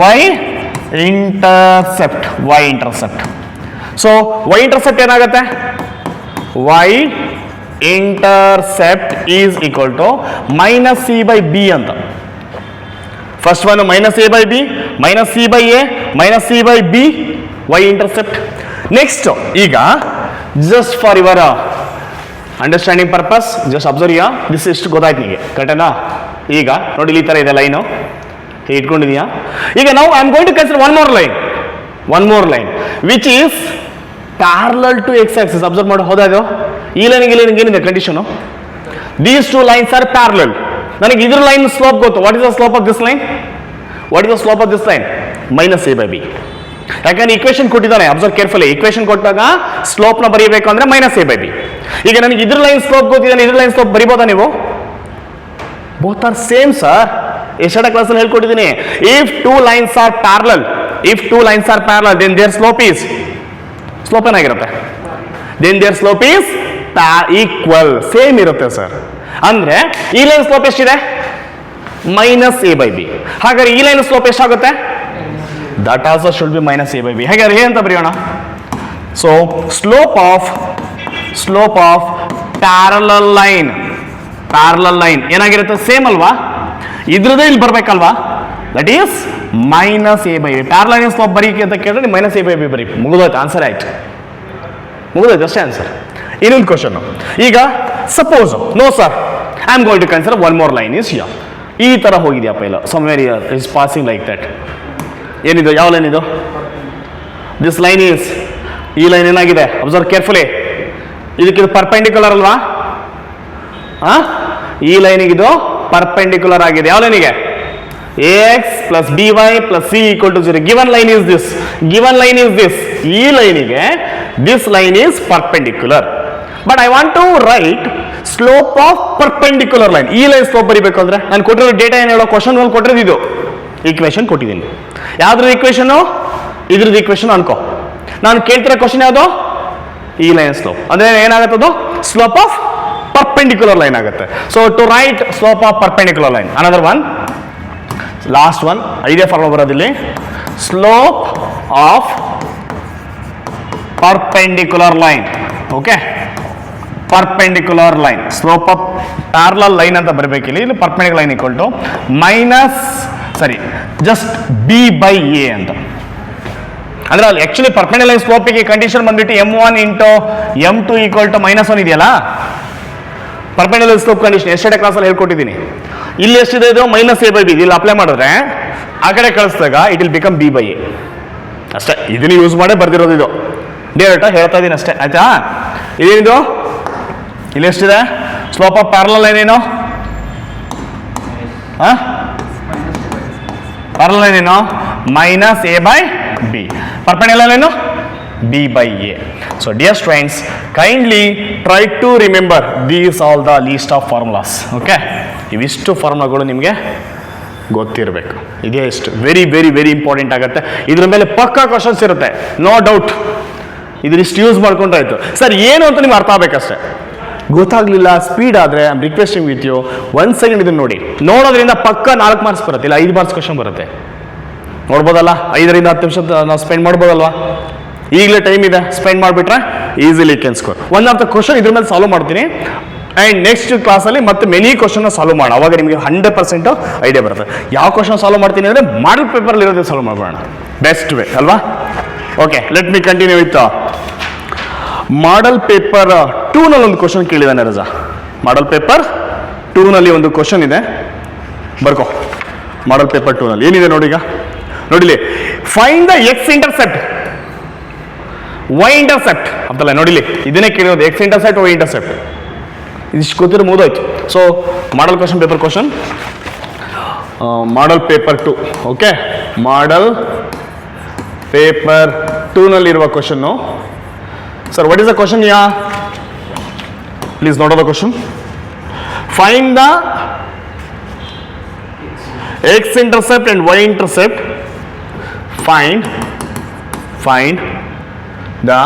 y intercept, y intercept. So y intercept ಏನಾಗುತ್ತೆ y intercept is equal to minus C by B ಅಂತ. First one minus A by B, minus C by A, minus C by B, y intercept. Next ಈಗ just for your understanding purpose just observe yeah this ಇಷ್ಟು ಗೊತ್ತಾಯ್ತು ನಿಮಗೆ ಕರೆಕ್ಟೇನಾ. ಈಗ ನೋಡಿ ಈ ಥರ ಇದೆ ಲೈನು ಇಟ್ಕೊಂಡಿದೀಯಾ. ಈಗ ನಾವು I am going to consider one more line which is parallel to X axis. Observe ಮಾಡಿ, ಹೌದಾ ಇದು ಈ ಲೈನಿಗೆ ಏನಿದೆ condition, these two lines are parallel. ನನಗೆ ಇದ್ರ ಲೈನ್ ಸ್ಲೋಪ್ ಗೊತ್ತು. What is the slope of this line? What is the slope of this line? Minus A by B. ಯಾಕಂದ್ರೆ ಇಕ್ವೇಶನ್ ಕೊಟ್ಟಿದ್ದಾನೆ, ಅಬ್ಸರ್ವ್ ಕೇರ್ಫುಲಿ. ಇಕ್ವೇಶನ್ ಕೊಟ್ಟಾಗ ಸ್ಲೋಪ್ ನ ಬರೀಬೇಕು ಅಂದ್ರೆ minus A by B. ಈಗ ನನಗೆ ಇದ್ರ ಲೈನ್ ಸ್ಲೋಪ್ ಗೊತ್ತಿದ್ದಾನೆ, ಇದ್ರ ಲೈನ್ ಸ್ಲೋಪ್ ಬರಿಬೋದಾ ನೀವು? Both are same sir. ಎಷ್ಟರ ಕ್ಲಾಸಲ್ಲಿ ಹೇಳ್ಕೊಟ್ಟಿದ್ದೀನಿ, if two lines are parallel then their slope ಏನಾಗಿರುತ್ತೆ? Then their slope is equal, same ಇರುತ್ತೆ ಸರ್. ಅಂದ್ರೆ ಈ ಲೈನ್ ಸ್ಲೋಪ್ ಎಷ್ಟಿದೆ? Minus A by B. ಹಾಗಾದ್ರೆ ಈ ಲೈನ್ ಸ್ಲೋಪ್ ಎಷ್ಟಾಗುತ್ತೆ? That also should be minus A by B. ಹಾಗಾದ್ರೆ ಏನಂತ ಬರೆಯೋಣ? So slope of parallel line ಏನಾಗಿರುತ್ತೆ? ಸೇಮ್ ಅಲ್ವಾ? ಇದ್ರದೇ ಇಲ್ಲಿ ಬರ್ಬೇಕಲ್ವಾ? That is minus A by B. Parallel line slope ಬರೀಕೆ ಅಂತ ಕೇಳಿದ್ರೆ ಮೈನಸ್ ಎ ಬೈ ಬಿ ಬರೀ, ಮುಗಿದೋಯ್ತು, ಆನ್ಸರ್ ಆಯ್ತು, ಮುಗಿದೋಯ್ತು ಅಷ್ಟೇ ಆನ್ಸರ್. ಇನ್ನೊಂದು ಕ್ವಶನ್. ಈಗ suppose no sir I am going to consider one more line is here. ಈ ತರ ಹೋಗಿದೆಯಪ್ಪ ಇಲ್ಲ, somewhere here is passing like that. ಏನಿದು? ಯಾವ ಲೈನ್ ಇದು? ದಿಸ್ ಲೈನ್ ಈಸ್, ಈ ಲೈನ್ ಏನಾಗಿದೆ? Observe carefully. ಇದಕ್ಕಿದು ಪರ್ಪೆಂಡಿಕ್ಯುಲರ್ ಅಲ್ವಾ? ಈ ಲೈನಿಗಿದು ಪರ್ಪೆಂಡಿಕ್ಯುಲರ್ ಆಗಿದೆ. ಯಾವ ಲೈನಿಗೆ? X plus B y plus C equal to 0. Given line is this. ಈ ಲೈನಿಗೆ this line is perpendicular. But I want to write slope of perpendicular line. ಈ ಲೈನ್ ಸ್ಲೋಪ್ ಬರೀಬೇಕು ಅಂದ್ರೆ ನಾನು ಕೊಟ್ಟಿರೋ ಡೇಟಾ ಏನು ಹೇಳೋ? ಕ್ವಶನ್ ಅಲ್ಲಿ ಕೊಟ್ಟಿರೋದು ಇದು ಈಕ್ವೇಶನ್ ಕೊಟ್ಟಿದ್ದೀನಿ. ಯಾವ್ದು ಈಕ್ವೇಶನ್? ಇದ್ರದ್ದು ಈಕ್ವೇಶನ್ ಅನ್ಕೋ. ನಾನು ಕೇಳ್ತಿರೋ ಕ್ವಶನ್ ಯಾವುದು? ಈ ಲೈನ್ ಸ್ಲೋಪ್ ಅಂದ್ರೆ ಏನಾಗುತ್ತದು? ಸ್ಲೋಪ್ ಆಫ್ ಪರ್ಪೆಂಡಿಕ್ಯುಲರ್ ಲೈನ್ ಆಗುತ್ತೆ. So to write slope of perpendicular line, another one, last one, ಇದೇ ಫಾರ್ಮುಲಾ ಬರೋದಿಲ್ಲಿ. Slope of perpendicular line. Okay, perpendicular line, slope of parallel line ಅಂತ ಬರಬೇಕಿಲ್ಲ, ಇಲ್ಲಿ perpendicular line equal to just B by A ಅಂತ. ಅಂದ್ರೆ ಅಲ್ಲಿ actually perpendicular line ಸ್ಲೋಪಿಗೆ condition ಬಂದ್ಬಿಟ್ಟು m1 into m2 equal to -1 ಇದೆಯಲ್ಲ, ಪರ್ಪೆಂಡಿಕ್ಯುಲರ್ ಸ್ಲೋಪ್ ಕಂಡೀಷನ್ ಎಸ್ಟರ್ಡೇ ಕ್ಲಾಸಲ್ಲಿ ಹೇಳ್ಕೊಟ್ಟಿದ್ದೀನಿ. ಇಲ್ಲಿ ಎಷ್ಟಿದೆ? ಇದು ಮೈನಸ್ ಎ ಬೈ ಬಿ. ಇಲ್ಲಿ ಅಪ್ಲೈ ಮಾಡಿದ್ರೆ ಆ ಕಡೆ ಕಳಿಸಿದಾಗ it will become B by A ಅಷ್ಟೇ. ಇದನ್ನ ಯೂಸ್ ಮಾಡೇ ಬರ್ದಿರೋದು, ಇದು ಡೈರೆಕ್ಟ್ ಹೇಳ್ತಾ ಇದ್ದೀನಿ ಅಷ್ಟೇ, ಆಯ್ತಾ? ಇದೇನಿದು? ಇಲ್ಲಿ ಎಷ್ಟಿದೆ ಸ್ಲೋಪ್ ಆಫ್ ಪ್ಯಾರಲಲ್ ಲೈನ್? ಏನು ಪ್ಯಾರಲಲ್ ಲೈನ್ ಏನು? Minus A by B. Perpendicular line B by A. So dear students, kindly try to remember these all the list of formulas. Okay, ಇವಿಷ್ಟು ಫಾರ್ಮುಲಾಗಳು ನಿಮಗೆ ಗೊತ್ತಿರಬೇಕು. ಇದೇ ಇಷ್ಟು ವೆರಿ ವೆರಿ ವೆರಿ ಇಂಪಾರ್ಟೆಂಟ್ ಆಗುತ್ತೆ. ಇದ್ರ ಮೇಲೆ ಪಕ್ಕಾ ಕ್ವಶನ್ಸ್ ಇರುತ್ತೆ, ನೋ ಡೌಟ್. ಇದಿಷ್ಟು ಯೂಸ್ ಮಾಡ್ಕೊಂಡ್ರಾಯ್ತು. ಸರ್ ಏನು ಅಂತ ನಿಮ್ಗೆ ಅರ್ಥ ಆಗಬೇಕಷ್ಟೇ. ಗೊತ್ತಾಗ್ಲಿಲ್ಲ ಸ್ಪೀಡ್ ಆದರೆ I am requesting with you 1 second ಇದನ್ನು ನೋಡಿ. ನೋಡೋದ್ರಿಂದ ಪಕ್ಕ 4 ಮಾರ್ಕ್ಸ್ ಬರುತ್ತೆ, ಇಲ್ಲ 5 ಮಾರ್ಕ್ಸ್ ಕ್ವಶನ್ ಬರುತ್ತೆ. ನೋಡ್ಬೋದಲ್ಲ, 5ರಿಂದ 10 ನಿಮಿಷ ನಾವು ಸ್ಪೆಂಡ್ ಮಾಡ್ಬೋದಲ್ವಾ? ಈಗಲೇ ಟೈಮ್ ಇದೆ, ಸ್ಪೆಂಡ್ ಮಾಡಿಬಿಟ್ರೆ easily can score. One of the question ಇದ್ರ ಮೇಲೆ ಸಾಲ್ವ್ ಮಾಡ್ತೀನಿ ಆ್ಯಂಡ್ ನೆಕ್ಸ್ಟ್ ಕ್ಲಾಸಲ್ಲಿ ಮತ್ತೆ ಮೆನಿ ಕ್ವಶನ್ನ ಸಾಲ್ವ್ ಮಾಡೋಣ. ಅವಾಗ ನಿಮಗೆ 100% ಐಡಿಯಾ ಬರುತ್ತೆ. ಯಾವ ಕ್ವಶನ್ ಸಾಲ್ವ್ ಮಾಡ್ತೀನಿ ಅಂದರೆ ಮಾಡಲ್ ಪೇಪರಲ್ಲಿ ಇರೋದೇ ಸಾಲ್ವ್ ಮಾಡೋಣ, ಬೆಸ್ಟ್ ವೇ ಅಲ್ವಾ? Okay, let me continue with model paper 2ನಲ್ಲಿ ಒಂದು ಕ್ವಶನ್ ಕೇಳಿದ್ದಾನೆ ರಜಾ. ಮಾಡಲ್ ಪೇಪರ್ 2ನಲ್ಲಿ ಒಂದು ಕ್ವಶನ್ ಇದೆ, ಬರ್ಕೋ. ಮಾಡಲ್ ಪೇಪರ್ 2ನಲ್ಲಿ ಏನಿದೆ ನೋಡಿ. ಈಗ ನೋಡಿಲಿ, find the x intercept y intercept ಅಂತಲ್ಲ, ನೋಡಿಲಿ ಇದನ್ನೇ ಕೇಳಿರೋದು, ಎಕ್ಸ್ ಇಂಟರ್ಸೆಪ್ಟ್ ವೈ ಇಂಟರ್ಸೆಪ್ಟ್. ಇದಿಷ್ಟು ಗೊತ್ತಿರೋ ಮುಗಿದೋಯ್ತು. So model question paper question, model paper 2. Okay, model paper 2ನಲ್ಲಿರುವ ಕ್ವಶನ್ನು. Sir what is the question? Yeah please note the question. Find the x-intercept and y-intercept. Find the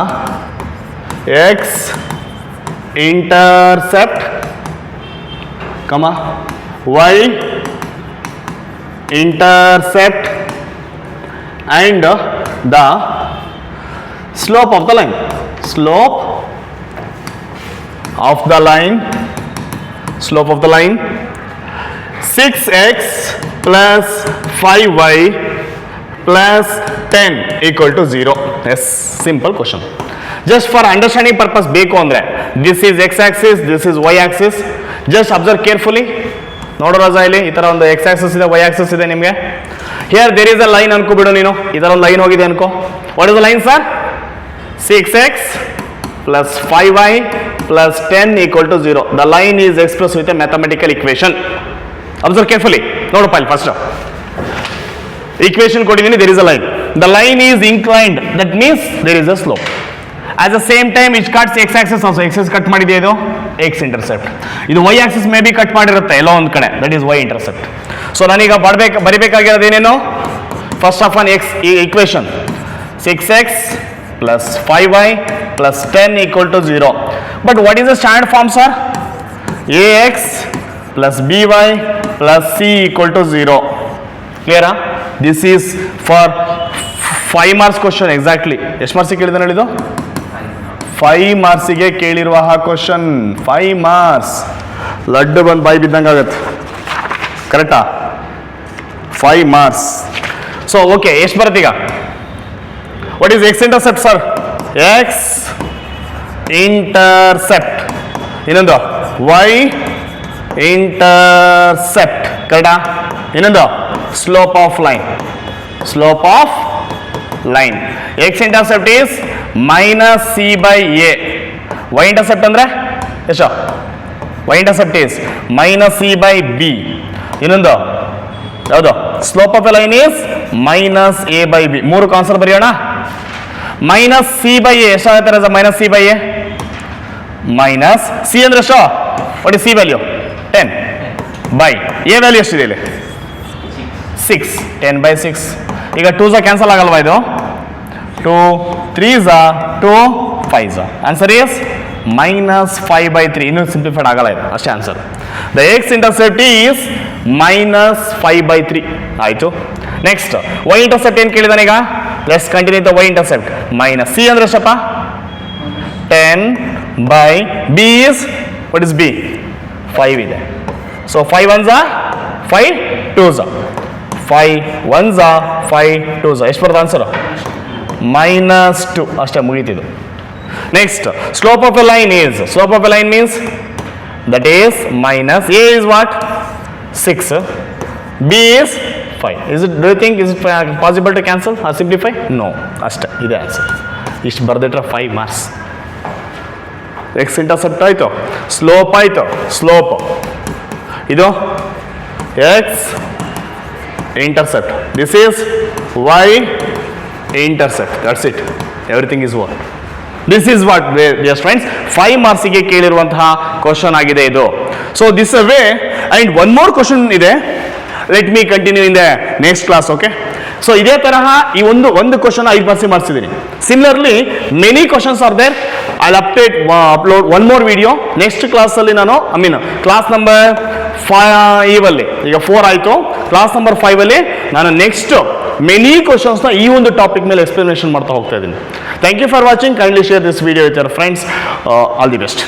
x-intercept, y-intercept and the slope of the line. Slope of the line 6x plus 5y plus 10 equal to 0. Yes, simple question. Just for understanding purpose ಬೇಕು ಅಂದ್ರೆ this is x axis, this is y axis. Just observe carefully. ನೋಡೋ ರಜಾ ಇಲ್ಲಿ ಈ ತರ ಒಂದು x axis ಇದೆ, y axis ಇದೆ ನಿಮಗೆ. Here there is a line ಅನ್ಕೋಬಿಡು ನೀನು, ಈ ತರ ಒಂದು ಲೈನ್ ಹೋಗಿದೆ ಅನ್ಕೋ. What is the line, sir? 6x plus 5y plus 10 equal to 0. The line is expressed with a mathematical equation. Observe carefully. ನೋಡಪ್ಪ ಇಲ್ಲಿ ಫಸ್ಟ್ equation ಕೊಟ್ಟಿದ್ದೀನಿ. there is a line. The line is inclined, that means there is a slope. At the same time it cuts x axis also. x axis cut ಮಾಡಿದೆ, ಇದು x intercept. ಇದು y axis may be cut ಮಾಡಿರುತ್ತೆ ಎಲ್ಲೋ ಒಂದು ಕಡೆ, that is y intercept. So ನಾನೀಗ ಬರಿಬೇಕಾಗಿರೋದು ಏನೇನು? First of all x equation 6x plus 5y plus 10 equal to 0. But what is the standard form, sir? ax plus by plus c equal to 0. Clear? This is for 5 marks question exactly. ಎಷ್ಟು marks ಕೇಳಿದಾನೆ ಹೇಳಿದ್ದು? 5 ಮಾರ್ಕ್ಸಿಗೆ ಕೇಳಿರುವ question. 5 marks laddu ಬಂದು ಬಾಯಿ ಬಿದ್ದಂಗೆ ಆಗುತ್ತೆ. ಕರೆಕ್ಟಾ? 5 marks. So okay, ಎಷ್ಟು ಬರುತ್ತೆ ಈಗ? What is X intercept, sir? X intercept. ಇನ್ನೊಂದು ವೈ intercept. ಕರೆಕ್ಟಾ? ಇನ್ನೊಂದು slope of line. x intercept is minus c by a. y intercept ಅಂದ್ರೆ ಎಷ್ಟು? y intercept is minus c by b. ಇನ್ನೊಂದು ಯಾವುದು? Slope of line is minus a by b. ಮೂರು concept ಬರೆಯೋಣ. Minus C by A ಎಷ್ಟಾಗುತ್ತೆ? Minus C by A minus C ಅಂದ್ರೆ ಎಷ್ಟು? What is C value? 10 by A value ಎಷ್ಟಿದೆ ಇಲ್ಲಿ? 6. 10 by 6. ಈಗ 2 ಕ್ಯಾನ್ಸಲ್ ಆಗಲ್ವಾ ಇದು? 2 3s 2 5s. Answer is minus 5 by 3. ಇನ್ನೂ ಸಿಂಪ್ಲಿಫೈಡ್ ಆಗಲ್ಲ ಇದು, ಅಷ್ಟೇ answer. The x intercept is minus 5 by 3. ಆಯಿತು. ನೆಕ್ಸ್ಟ್ ವೈ ಇಂಟರ್ಸೆಪ್ಟ್ ಏನು ಕೇಳಿದಾನೆ ಈಗ? Let's continue the Y intercept. Minus C ಅಂದ್ರೆ ಎಷ್ಟಪ್ಪ? 10 by b is what is b? 5 ಇದೆ. So 5 1s 5 2s 5 1s 5 2s. ಎಷ್ಟು ಬರುತ್ತೆ ಆನ್ಸರ್? -2. ಅಷ್ಟೇ, ಮುಗೀತಿದ್ದು. Next slope of a line means that is minus a is what? 6, b is 5. Do you think is it possible to cancel or simplify? No. ಅಷ್ಟೇ, ಇದೆ answer. ಇಷ್ಟು ಬರೆದಿಟ್ರೆ 5 marks. X intercept ಆಯಿತು, slope ಆಯಿತು. Slope ಇದು x intercept. This is y intercept. That's it. Everything is over. This is what dear friends 5 ಮಾರ್ಕ್ಸಿಗೆ ಕೇಳಿರುವಂತಹ question ಆಗಿದೆ ಇದು. So this a way and one more question ಇದೆ. Let me continue in the next class. Okay, so ಇದೇ ತರಹ ಈ ಒಂದು question 5 marks ಮಾಡಿಸಿದ್ದೀನಿ. Similarly many questions are there. I upload one more video next ಕ್ಲಾಸಲ್ಲಿ. ನಾನು ಕ್ಲಾಸ್ ನಂಬರ್ 5 ಅಲ್ಲಿ ಈಗ 4 ಆಯಿತು. ಕ್ಲಾಸ್ ನಂಬರ್ 5 ಅಲ್ಲಿ ನಾನು ನೆಕ್ಸ್ಟ್ ಮೆನಿ ಕ್ವಶನ್ಸ್ನ ಈ ಒಂದು ಟಾಪಿಕ್ ಮೇಲೆ ಎಕ್ಸ್ಪ್ಲನೇಷನ್ ಮಾಡ್ತಾ ಹೋಗ್ತಾ ಇದ್ದೀನಿ. Thank you for watching. Kindly share this video with your friends. All the best.